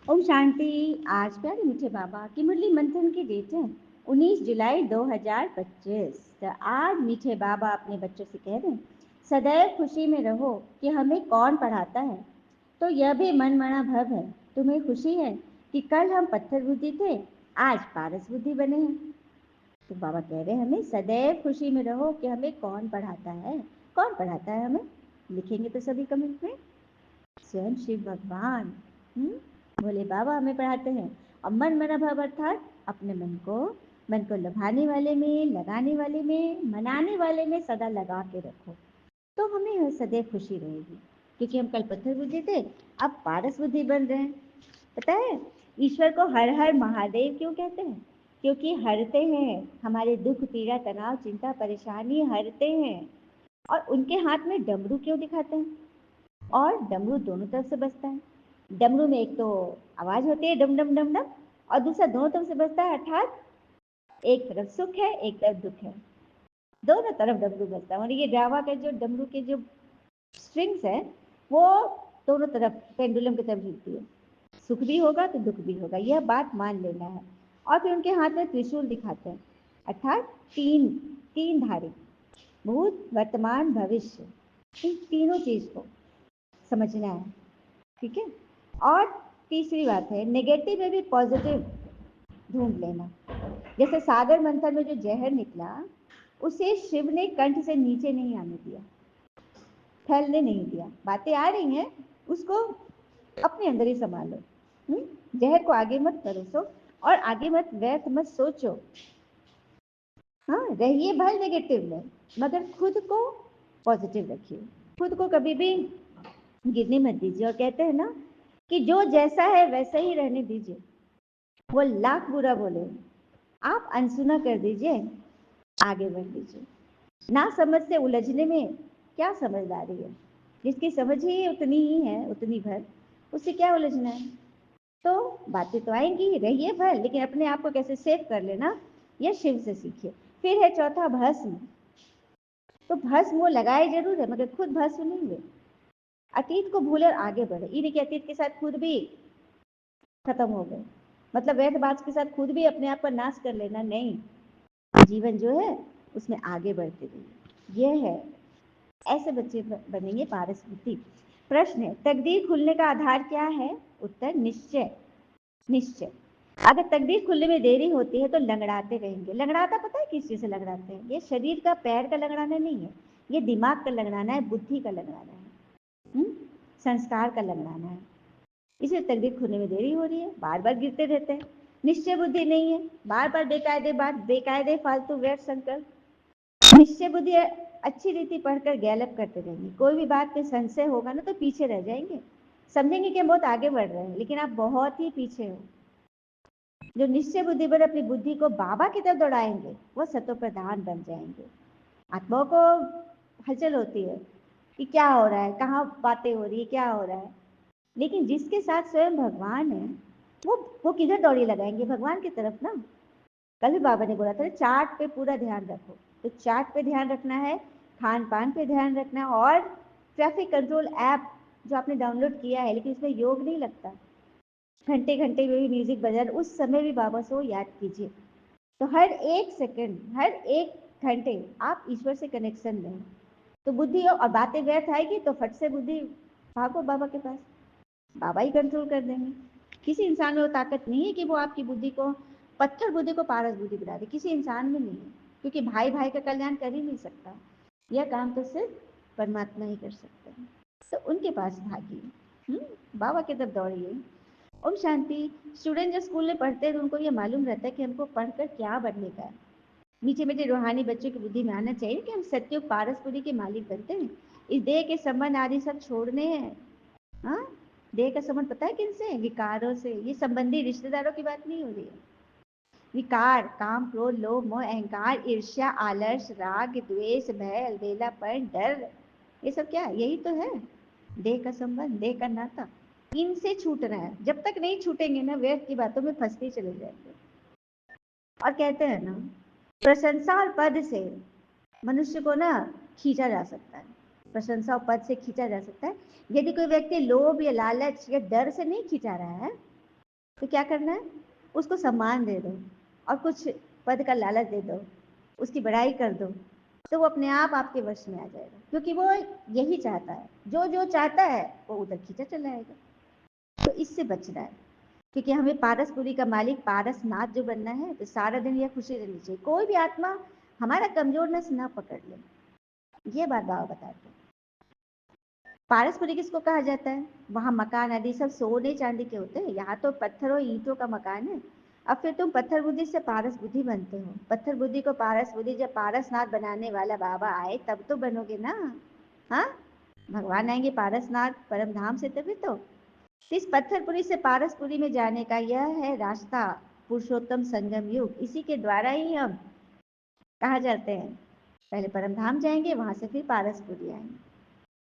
ओम शांति। आज प्यारे मीठे बाबा की मुरली मंथन की डेट है 19 जुलाई 2025। तो आज मीठे बाबा अपने बच्चों से कह रहे हैं, सदैव खुशी में रहो कि हमें कौन पढ़ाता है, तो यह भी मन मना भव है। तुम्हें खुशी है कि कल हम पत्थर बुद्धि थे, आज पारस बुद्धि बने हैं। तो बाबा कह रहे हैं हमें सदैव खुशी में रहो कि हमें कौन पढ़ाता है। कौन पढ़ाता है हमें? लिखेंगे तो सभी कमेंट में। स्वयं शिव भगवान बोले बाबा हमें पढ़ाते हैं। और मन मना भव अर्थात अपने मन को लुभाने वाले में, लगाने वाले में, मनाने वाले में सदा लगा के रखो, तो हमें सदैव खुशी रहेगी। क्योंकि हम कल पत्थर बुद्धि थे, अब पारस बुद्धि बन रहे हैं। पता है ईश्वर को हर हर महादेव क्यों कहते हैं? क्योंकि हरते हैं हमारे दुख, पीड़ा, तनाव, चिंता, परेशानी हरते हैं। और उनके हाथ में डमरू क्यों दिखाते हैं? और डमरू दोनों तरफ से बजता है। डमरू में एक तो आवाज होती है डम डम डम डम, और दूसरा दोनों तरफ से बजता है, अर्थात एक तरफ सुख है, एक तरफ दुख है, दोनों तरफ डमरू बजता है। और ये ड्रावा का जो डमरू के जो स्ट्रिंग्स है वो दोनों तरफ पेंडुलम की तरफ हिलती है। सुख भी होगा तो दुख भी होगा, यह बात मान लेना है। और फिर उनके हाथ में त्रिशूल दिखाते हैं, अर्थात तीन तीन धारी, भूत, वर्तमान, भविष्य, इन तीनों चीज को समझना है। ठीक है। और तीसरी बात है नेगेटिव में भी पॉजिटिव ढूंढ लेना। जैसे सागर मंथन में जो जहर निकला, उसे शिव ने कंठ से नीचे नहीं आने दिया, फैलने नहीं दिया। बातें आ रही हैं, उसको अपने अंदर ही संभालो। जहर को आगे मत परोसो और आगे मत व्यर्थ मत सोचो। हाँ, रहिए भले नेगेटिव में, मगर खुद को पॉजिटिव रखिए। खुद को कभी भी गिरने मत दीजिए। और कहते हैं ना कि जो जैसा है वैसा ही रहने दीजिए। वो लाख बुरा बोले, आप अनसुना कर दीजिए, आगे बढ़ दीजिए। ना समझ से उलझने में क्या समझदारी है? जिसकी समझ ही उतनी ही है, उतनी भर, उससे क्या उलझना है? तो बातें तो आएंगी, रहिए भर, लेकिन अपने आप को कैसे सेव कर लेना, यह शिव से सीखिए। फिर है चौथा भस्म। तो भस्म वो लगाए जरूर है, मगर खुद भस्म नहीं हुए। अतीत को भूल और आगे बढ़े। ये नहीं कि अतीत के साथ खुद भी खत्म हो गए, मतलब व्यर्थ बात के साथ खुद भी अपने आप का नाश कर लेना, नहीं। जीवन जो है उसमें आगे बढ़ते रहिए, यह है। ऐसे बच्चे बनेंगे पारस बुद्धि। प्रश्न है तकदीर खुलने का आधार क्या है? उत्तर निश्चय। निश्चय। अगर तकदीर खुलने में देरी होती है तो लंगड़ाते रहेंगे। लंगड़ाता पता है किस चीज से लंगड़ाते हैं? ये शरीर का, पैर का लंगड़ाना नहीं है, ये दिमाग का लंगड़ाना है, बुद्धि का लंगड़ाना है, संस्कार का लंगड़ाना है। इसे तकदीर खुलने में देरी हो रही है, बार बार गिरते रहते हैं। निश्चय बुद्धि नहीं है, बार बार बेकायदे बात, बेकायदे फालतू व्यर्थ संकल्प। निश्चय बुद्धि अच्छी रीति पढ़कर गैलप करते रहेंगे। कोई भी बात में संशय होगा ना तो पीछे रह जाएंगे, समझेंगे कि हम बहुत आगे बढ़ रहे हैं, लेकिन आप बहुत ही पीछे हो। जो निश्चय बुद्धि पर अपनी बुद्धि को बाबा की तरफ दौड़ाएंगे वो सतो प्रधान बन जाएंगे। आत्माओं को हलचल होती है कि क्या हो रहा है, कहाँ बातें हो रही है, क्या हो रहा है, लेकिन जिसके साथ स्वयं भगवान है वो किधर दौड़ी लगाएंगे? भगवान की तरफ ना। कल भी बाबा ने बोला था चार्ट पे पूरा ध्यान रखो, तो चार्ट पे ध्यान रखना है, खान पान पे ध्यान रखना है, और ट्रैफिक कंट्रोल ऐप जो आपने डाउनलोड किया है, लेकिन उसमें योग नहीं लगता, घंटे घंटे में भी म्यूजिक बजा, उस समय भी बाबा से वो याद कीजिए। तो हर एक सेकंड, हर एक घंटे आप ईश्वर से कनेक्शन में, तो बुद्धि और बातें व्यर्थ आएगी तो फट से बुद्धि भागो बाबा के पास, बाबा ही कंट्रोल कर देंगे। किसी इंसान में वो ताकत नहीं है कि वो आपकी बुद्धि को, पत्थर बुद्धि को पारस बुद्धि बना दे, किसी इंसान में नहीं है। क्योंकि भाई भाई का कल्याण कर ही नहीं सकता, यह काम तो सिर्फ परमात्मा ही कर सकते हैं। तो उनके पास भागिए, बाबा की तरफ दौड़िए। ओम शांति। स्टूडेंट जो स्कूल में पढ़ते हैं तो उनको ये मालूम रहता है कि हमको पढ़कर क्या बनने का है। मीठे मीठे रूहानी बच्चों की बुद्धि में आना चाहिए कि हम सत्युग पारसपुरी के मालिक बनते हैं। इस देह के संबंध आदि सब छोड़ने हैं। हाँ, देह का संबंध पता है किनसे? विकारों से। ये संबंधी रिश्तेदारों की बात नहीं हो रही है। विकार, काम, क्रोध, लोभ, मोह, अहंकार, ईर्ष्या, आलस, राग, द्वेष, भय, अलबेलापन, डर, ये सब क्या है? यही तो है देह का संबंध, देह का नाता। इनसे छूटना है। जब तक नहीं छूटेंगे ना, व्यर्थ की बातों में फंसते चले जाएंगे। और कहते हैं ना, प्रशंसा और पद से मनुष्य को ना खींचा जा सकता है, प्रशंसा और पद से खींचा जा सकता है। यदि कोई व्यक्ति लोभ या लालच या डर से नहीं खींचा रहा है, तो क्या करना है, उसको सम्मान दे दो और कुछ पद का लालच दे दो, उसकी बड़ाई कर दो, तो वो अपने आप आपके वश में आ जाएगा, क्योंकि वो यही चाहता है, जो जो चाहता है वो उधर खींचा चला आएगा। तो इससे बचना है, क्योंकि हमें पारसपुरी का मालिक पारसनाथ जो बनना है, तो सारा दिन यह खुशी रहनी चाहिए, कोई भी आत्मा हमारा कमजोरनेस ना पकड़ ले। ये बात बाबा बताते हैं। पारसपुरी किसको कहा जाता है, वहां मकान आदि सब सोने चांदी के होते हैं, यहाँ तो पत्थर और ईंटों का मकान है। अब फिर तुम पत्थर बुद्धि से पारस बुद्धि बनते हो, पत्थर बुद्धि को पारस बुद्धि जब पारसनाथ बनाने वाला बाबा आए तब तो बनोगे ना। हाँ, भगवान आएंगे पारसनाथ परम धाम से तभी तो। इस पत्थरपुरी से पारसपुरी में जाने का यह है रास्ता, पुरुषोत्तम संगम युग, इसी के द्वारा ही हम कहा जाते हैं, पहले परम धाम जाएंगे, वहां से फिर पारसपुरी आएंगे।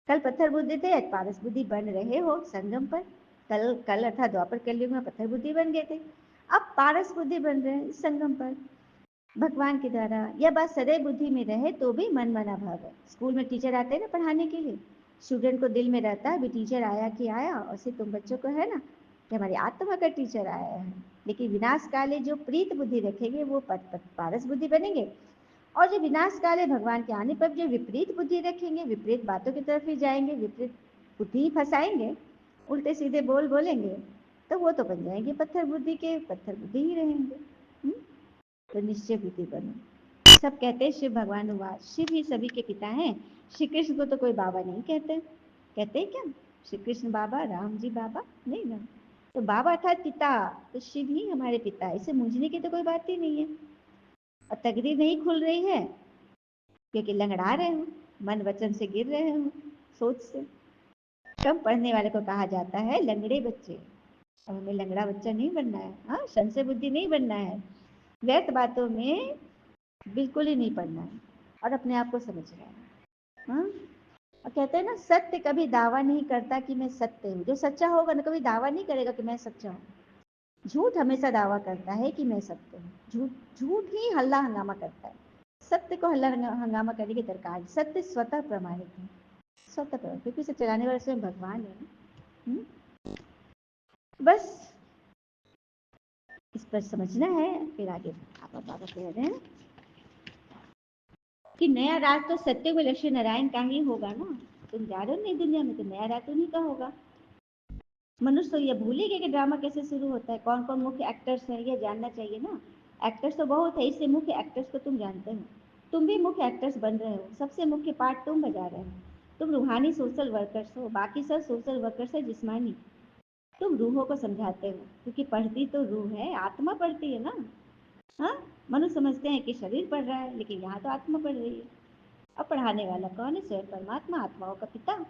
कल पत्थर बुद्धि थे, आज पारस बुद्धि बन रहे हो संगम पर। कल कल अर्थात द्वापर कलयुग में पत्थर बुद्धि बन गए थे, अब पारस बुद्धि बन रहे हैं इस संगम पर भगवान के द्वारा। यह बात सदैव बुद्धि में रहे तो भी मन मना भाव है। स्कूल में टीचर आते हैं ना पढ़ाने के लिए, स्टूडेंट को दिल में रहता है भी टीचर आया कि आया, और सिर्फ तुम बच्चों को है ना कि हमारी आत्मा का टीचर आया है। लेकिन विनाश काले जो प्रीत बुद्धि रखेंगे वो पारस बुद्धि बनेंगे, और जो विनाश काले भगवान के आने पर जो विपरीत बुद्धि रखेंगे, विपरीत बातों की तरफ ही जाएंगे, विपरीत बुद्धि ही फंसाएंगे, उल्टे सीधे बोल बोलेंगे, तो वो तो बन जाएंगे पत्थर बुद्धि के, पत्थर बुद्धि ही रहेंगे। तो निश्चय बुद्धि बनो। सब कहते हैं शिव भगवान हुआ, शिव ही सभी के पिता हैं, श्री कृष्ण को तो कोई बाबा नहीं कहते, कहते हैं क्या श्री कृष्ण बाबा, राम जी बाबा, नहीं ना। तो बाबा अर्थात पिता, तो शिव ही हमारे पिता है, इसे मूंझने की तो कोई बात ही नहीं है। और तकदीर नहीं खुल रही है क्योंकि लंगड़ा रहे हो, मन वचन से गिर रहे हो, सोच से। कम पढ़ने वाले को कहा जाता है लंगड़े बच्चे, और हमें लंगड़ा बच्चा नहीं बनना है। हाँ, संशय बुद्धि नहीं बनना है, व्यर्थ बातों में बिल्कुल ही नहीं पढ़ना है, और अपने आप को समझना है। हाँ, और कहते हैं ना सत्य कभी दावा नहीं करता कि मैं सत्य हूँ, जो सच्चा होगा ना कभी दावा नहीं करेगा कि मैं सच्चा हूँ। झूठ हमेशा दावा करता है कि मैं सत्य हूँ, झूठ झूठ ही हल्ला हंगामा करता है, सत्य को हल्ला हंगामा करने की दरकार, सत्य स्वतः प्रमाणित है, स्वतः प्रमाणित, क्योंकि इसे चलाने वाले स्वयं भगवान है। बस इस पर समझना है, फिर आगे आप बाबा कह रहे हैं कि नया राज तो सत्य में लक्ष्मी नारायण का ही होगा ना। तुम जा रहे हो नई दुनिया में, तो नया राज तो उन्हीं का होगा। मनुष्य तो ये भूल ही गए कि ड्रामा कैसे शुरू होता है, कौन कौन मुख्य एक्टर्स हैं, ये जानना चाहिए ना। एक्टर्स तो बहुत है, इससे मुख्य एक्टर्स को तुम जानते हो, तुम भी मुख्य एक्टर्स बन रहे हो, सबसे मुख्य पार्ट तुम बजा रहे हो। तुम रूहानी सोशल वर्कर्स हो, बाकी सब सोशल वर्कर्स है जिस्मानी। तुम रूहों को समझाते हो, क्योंकि पढ़ती तो रूह है, आत्मा पढ़ती है ना। हाँ, मनुष्य समझते हैं कि शरीर पढ़ रहा है, लेकिन यहाँ तो आत्मा पढ़ रही है। अब पढ़ाने वाला कौन है, स्वयं परमात्मा, आत्माओं का पिता।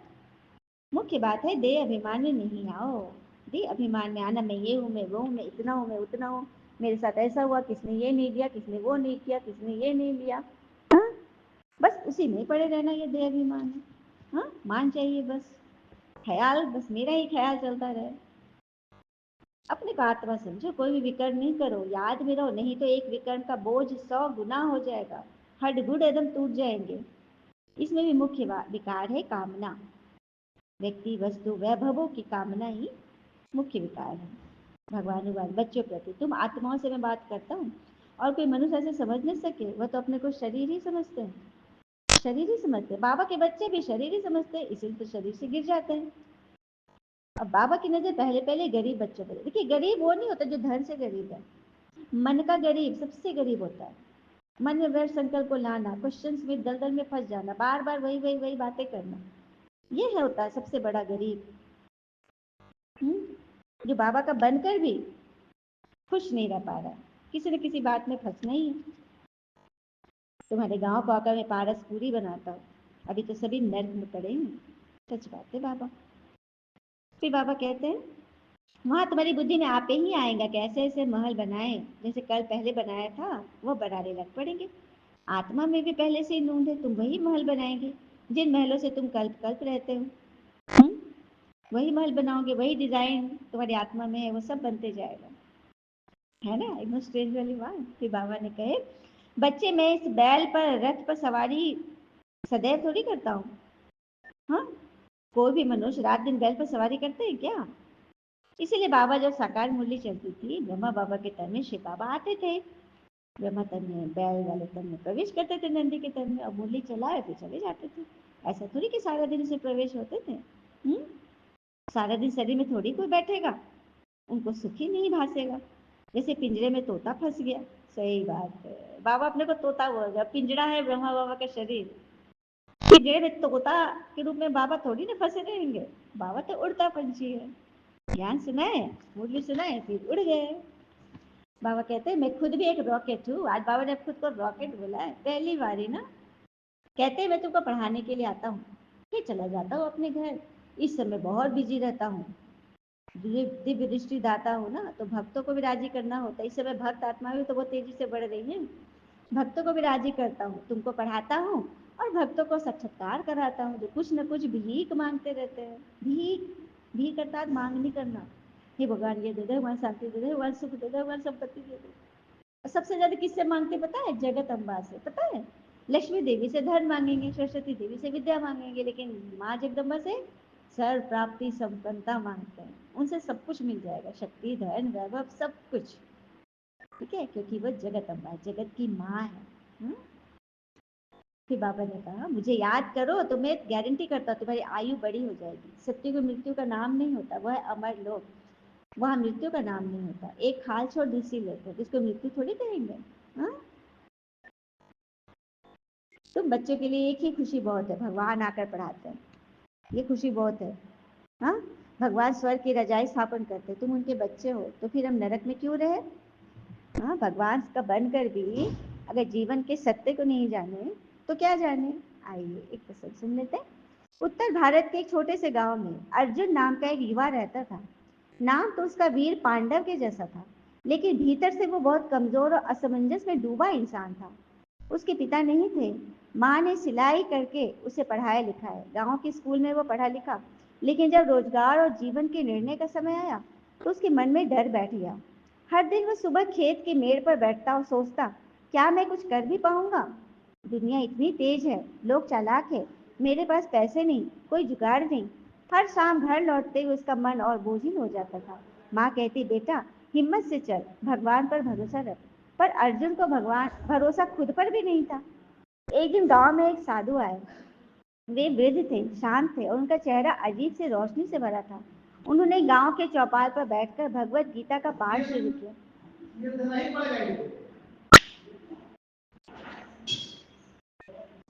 मुख्य बात है देह अभिमान में नहीं आओ। देह अभिमान में आना, मैं ये हूँ, मैं वो हूँ, मैं इतना हूँ, मैं उतना हूँ, मेरे साथ ऐसा हुआ, किसने ये नहीं दिया, किसने वो नहीं किया, किसने ये नहीं लिया। हाँ, बस उसी में पड़े रहना, ये देह अभिमान है। हाँ, मान चाहिए बस, ख्याल बस मेरा ही ख्याल चलता रहे। अपने को आत्मा समझो, कोई भी विकर्म नहीं करो, याद में रहो, नहीं तो एक विकर्म का बोझ 100 गुना हो जाएगा, हड्ड गुड़ एकदम टूट जाएंगे। इसमें भी मुख्य विकार है कामना, व्यक्ति वस्तु वैभवों की कामना ही मुख्य विकार है। भगवान बच्चों प्रति, तुम आत्माओं से मैं बात करता हूँ, और कोई मनुष्य ऐसे समझ नहीं सके, वह तो अपने को शरीर ही समझते हैं, शरीर ही समझते हैं। बाबा के बच्चे भी शरीर ही समझते हैं, इसीलिए तो शरीर से गिर जाते हैं। अब बाबा की नजर पहले पहले गरीब बच्चों पर। देखिए, गरीब वो नहीं होता जो धन से गरीब है, मन का गरीब सबसे गरीब होता है। मन में व्यर्थ संकल्प को लाना, क्वेश्चंस में दलदल में फंस जाना, बार बार वही वही वही बातें करना, ये है होता है सबसे बड़ा गरीब। जो बाबा का बनकर भी खुश नहीं रह पा रहा, किसी न किसी बात में फंसना ही है। तुम्हारे गांव को आकर मैं पारस पूरी बनाता हूँ, अभी तो सभी नर्क में पड़े हैं। सच बात है बाबा। फिर बाबा कहते हैं वहां तुम्हारी बुद्धि में आपे ही आएगा, कैसे ऐसे महल बनाए, जैसे कल पहले बनाया था वो बनाने लग पड़ेंगे। आत्मा में भी पहले से ही नूंद है, तुम वही महल बनाएंगे जिन महलों से तुम कल्प कल्प रहते हो। वही महल बनाओगे, वही डिजाइन तुम्हारी आत्मा में है, वो सब बनते जाएगा, है ना। एकदम स्ट्रेंज वाली बात। फिर बाबा ने कहे बच्चे, मैं इस बैल पर रथ पर सवारी सदैव थोड़ी करता हूँ। हाँ, कोई भी मनुष्य रात दिन बैल पर सवारी करते हैं क्या? इसीलिए बाबा जब साकार मुरली चलती थी, ब्रह्मा बाबा के तन में शिव बाबा आते थे। ब्रह्मा तन में, बैल वाले तन में प्रवेश करते थे नंदी के तन में, और मुरली चलाए फिर चले जाते थे। ऐसा थोड़ी कि सारा दिन उसे प्रवेश होते थे। सारा दिन शरीर में थोड़ी कोई बैठेगा, उनको सुख ही नहीं भासेगा। जैसे पिंजरे में तोता फंस गया। सही बात है, बाबा अपने को तोता बोल गया, पिंजरा है ब्रह्मा बाबा का शरीर। पिंजरे में तोता के रूप में बाबा थोड़ी ना फंसे रहेंगे। बाबा तो उड़ता पंछी है। ज्ञान सुनाए, मुरली सुनाए, फिर उड़ गए। बाबा कहते हैं मैं खुद भी एक रॉकेट हूँ। आज बाबा ने खुद को रॉकेट बोला है, पहली बार ही ना। कहते हैं मैं तुमको पढ़ाने के लिए आता हूँ, फिर चला जाता हूँ अपने घर। इस समय बहुत बिजी रहता हूँ। दिव्य दृष्टि दाता हूँ ना, तो भक्तों को भी राजी करना होता है। इस समय भक्त आत्मा भी तो बहुत तेजी से बढ़ रही है। भक्तों को भी राजी करता हूँ, तुमको पढ़ाता हूँ, और भक्तों को साक्षात्कार कराता हूँ जो कुछ न कुछ भीख मांगते रहते हैं। भीख, भीख अर्थात मांग नहीं करना। हे भगवान ये दे दे, भगवान शांति दे दे, भगवान सुख दे दे, भगवान संपत्ति दे दे। और सबसे ज्यादा किससे मांगते पता है? जगत अम्बा से। पता है, लक्ष्मी देवी से धन मांगेंगे, सरस्वती देवी से विद्या मांगेंगे, लेकिन माँ जगदम्बा से सर्व प्राप्ति संपन्नता मांगते हैं। उनसे सब कुछ मिल जाएगा, शक्ति, धन, वैभव, सब कुछ। ठीक है, क्योंकि वो जगत अम्बा है, जगत की माँ है। फिर बाबा ने कहा मुझे याद करो तो मैं गारंटी करता हूँ तुम्हारी आयु बड़ी हो जाएगी। सत्य को मृत्यु का नाम नहीं होता, वह है अमर लोक। वहां मृत्यु का नाम नहीं होता। एक खाल छोड़ दूसरी लेते, इसको मृत्यु थोड़ी कहेंगे। हाँ, तुम बच्चों के लिए एक ही खुशी बहुत है, भगवान आकर पढ़ाते हैं। ये खुशी बहुत है। हाँ, भगवान स्वर्ग की रजाई स्थापन करते, तुम उनके बच्चे हो, तो फिर हम नरक में क्यों रहे? हाँ, भगवान का बनकर भी अगर जीवन के सत्य को नहीं जाने तो क्या जाने। आइए एक प्रसंग सुन लेते हैं। उत्तर भारत के एक छोटे से गांव में अर्जुन नाम का एक युवा रहता था। नाम तो उसका वीर पांडव के जैसा था, लेकिन भीतर से वो बहुत कमजोर और असमंजस में डूबा इंसान था। उसके पिता नहीं थे। माँ ने सिलाई करके उसे पढ़ाया लिखाया। गांव के स्कूल में वो पढ़ा लिखा, लेकिन जब रोजगार और जीवन के निर्णय का समय आया तो उसके मन में डर बैठ गया। हर दिन वो सुबह खेत के मेड़ पर बैठता और सोचता, क्या मैं कुछ कर भी पाऊंगा? दुनिया इतनी तेज है, लोग चालाक है, मेरे पास पैसे नहीं, कोई जुगाड़ नहीं। हर शाम घर लौटते हुए उसका मन और बोझिल हो जाता था। माँ कहती, बेटा हिम्मत से चल, भगवान पर भरोसा रख। पर अर्जुन को भगवान भरोसा खुद पर भी नहीं था। एक दिन गांव में एक साधु आए। वे वृद्ध थे, शांत थे, और उनका चेहरा अजीब से रोशनी से भरा था। उन्होंने गांव के चौपाल पर बैठकर भगवत गीता का पाठ शुरू किया।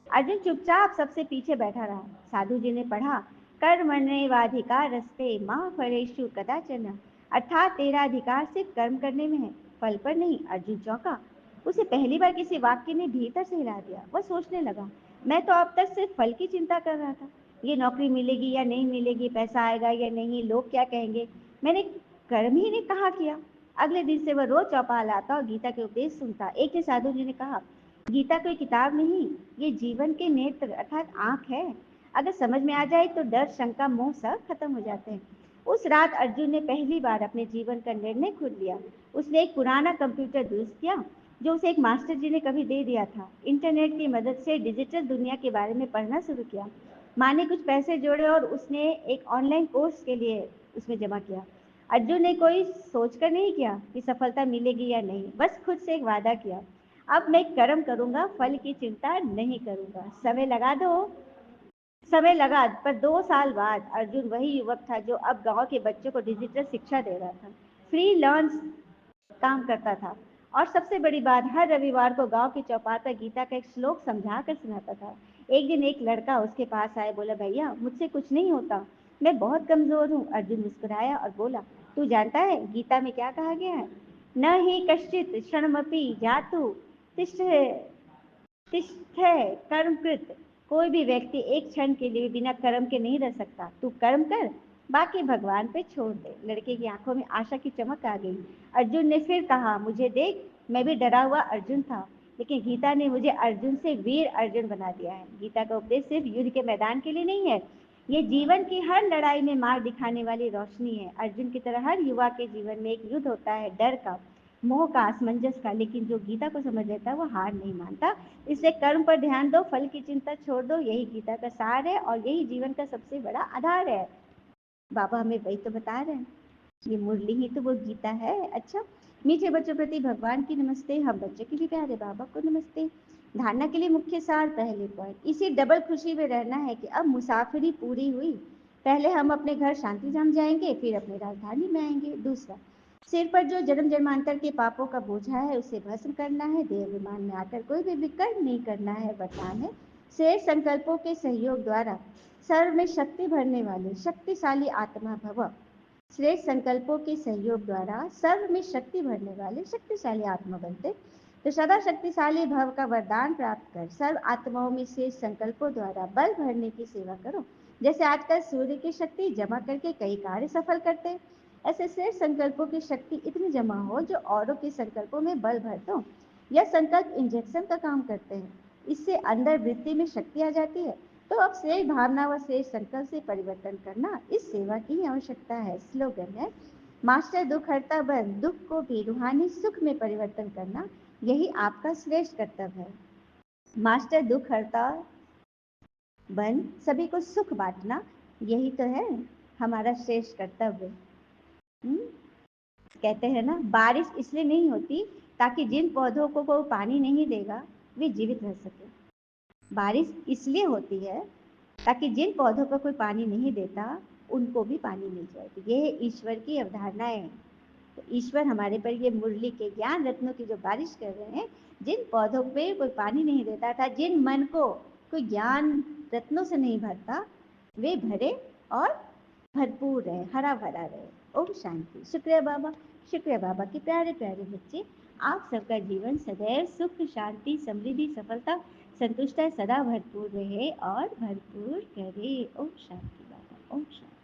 अर्जुन चुपचाप सबसे पीछे बैठा रहा। साधु जी ने पढ़ा, कर्मण्येवाधिकारस्ते मा फलेषु कदाचन। अर्थात तेरा अधिकार सिर्फ कर्म करने में है, फल पर नहीं। अर्जुन चौंका। उसे पहली बार किसी वाक्य ने भीतर से हिला दिया। वह सोचने लगा, मैं तो अब तक सिर्फ फल की चिंता कर रहा था। ये नौकरी मिलेगी या नहीं मिलेगी, पैसा आएगा या नहीं, लोग क्या कहेंगे। मैंने कर्म ही नहीं कहा किया। अगले दिन से वह रोज चौपाल आता और गीता के उपदेश सुनता। एक दिन साधु जी ने कहा, गीता कोई किताब नहीं, ये जीवन के नेत्र अर्थात आंख है। अगर समझ में आ जाए तो डर, शंका, मोह सब खत्म हो जाते हैं। उस रात अर्जुन ने पहली बार अपने जीवन का निर्णय खुद लिया। उसने एक पुराना कंप्यूटर दुरुस्त किया जो उसे एक मास्टर जी ने कभी दे दिया था। इंटरनेट की मदद से डिजिटल दुनिया के बारे में पढ़ना शुरू किया। माँ ने कुछ पैसे जोड़े और उसने एक ऑनलाइन कोर्स के लिए उसमें जमा किया। अर्जुन ने कोई सोचकर नहीं किया कि सफलता मिलेगी या नहीं, बस खुद से एक वादा किया, अब मैं कर्म करूंगा, फल की चिंता नहीं करूंगा। समय लगा दो, समय लगा, पर 2 साल बाद अर्जुन वही युवक था जो अब गांव के बच्चों को डिजिटल शिक्षा दे रहा था, फ्रीलांस काम करता था, और सबसे बड़ी बात, हर रविवार को गांव के चौपाल पर गीता का एक श्लोक समझा कर सुनाता था। एक दिन एक लड़का उसके पास आया, बोला, भैया मुझसे कुछ नहीं होता, मैं बहुत कमजोर हूँ। अर्जुन मुस्कुराया और बोला, तू जानता है गीता में क्या कहा गया है? न ही कश्चित क्षणमपि जातु तिष्ठ तिष्ठ कर्मकृत। कोई भी व्यक्ति एक क्षण के लिए बिना कर्म के नहीं रह सकता। तू कर्म कर, बाकी भगवान पे छोड़ दे। लड़के की आंखों में आशा की चमक आ गई। अर्जुन ने फिर कहा, मुझे देख, मैं भी डरा हुआ अर्जुन था, लेकिन गीता ने मुझे अर्जुन से वीर अर्जुन बना दिया है। गीता का उपदेश सिर्फ युद्ध के मैदान के लिए नहीं है, ये जीवन की हर लड़ाई में मार्ग दिखाने वाली रोशनी है। अर्जुन की तरह हर युवा के जीवन में एक युद्ध होता है, डर का, मोह का, असमंजस का, लेकिन जो गीता को समझ लेता है वो हार नहीं मानता। इसलिए कर्म पर ध्यान दो, फल की चिंता छोड़ दो। यही गीता का सार है और यही जीवन का सबसे बड़ा आधार है। बाबा हमें वही तो बता रहे हैं। ये मुरली ही तो वो गीता है। अच्छा, मीठे बच्चों प्रति भगवान की नमस्ते, हम बच्चों के लिए प्यारे बाबा को नमस्ते। धारणा के लिए मुख्य सार पहले पॉइंट, इसी डबल खुशी में रहना है कि अब मुसाफिरी पूरी हुई। पहले हम अपने घर शांति धाम जाएंगे, फिर अपनी राजधानी में आएंगे। दूसरा, सिर पर जो जन्म जन्मांतर के पापों का बोझा है उसे भस्म करना है। देह विमान में आकर कोई भी विकल्प नहीं करना है। वरदान है, श्रेष्ठ संकल्पों के सहयोग द्वारा सर्व में शक्ति भरने वाले शक्तिशाली आत्मा भव। श्रेष्ठ संकल्पों के सहयोग द्वारा सर्व में शक्ति भरने वाले शक्तिशाली आत्मा बनते। तो सदा शक्तिशाली भव का वरदान प्राप्त कर सर्व आत्माओं में श्रेष्ठ संकल्पों द्वारा बल भरने की सेवा करो। जैसे आजकल सूर्य की शक्ति जमा करके कई कार्य सफल करते हैं, ऐसे श्रेष्ठ संकल्पों की शक्ति इतनी जमा हो जो औरों के संकल्पों में बल भर दो। यह संकल्प इंजेक्शन का काम करते हैं, इससे अंदर वृत्ति में शक्ति आ जाती है। तो अब श्रेष्ठ भावना व श्रेष्ठ संकल्प से परिवर्तन करना इस सेवा की आवश्यकता है। स्लोगन है, मास्टर दुख हरता बन, दुख को भी रूहानी सुख में परिवर्तन करना यही आपका श्रेष्ठ कर्तव्य है। मास्टर दुख हरता बन, सभी को सुख बांटना, यही तो है हमारा श्रेष्ठ कर्तव्य। कहते हैं ना, बारिश इसलिए नहीं होती ताकि जिन पौधों को पानी नहीं देगा वे जीवित रह सके। बारिश इसलिए होती है ताकि जिन पौधों को कोई पानी नहीं देता उनको भी पानी मिल जाए। तो ये है ईश्वर की अवधारणाएं। तो ईश्वर हमारे पर ये मुरली के ज्ञान रत्नों की जो बारिश कर रहे हैं, जिन पौधों पे कोई पानी नहीं देता था, जिन मन को कोई ज्ञान रत्नों से नहीं भरता, वे भरे और भरपूर रहे, हरा भरा रहे। ओम शांति। शुक्रिया बाबा, शुक्रिया बाबा के प्यारे प्यारे बच्चे। आप सबका जीवन सदैव सुख शांति समृद्धि सफलता संतुष्टता सदा भरपूर रहे और भरपूर करे। ओम शांति बाबा, ओम शांति।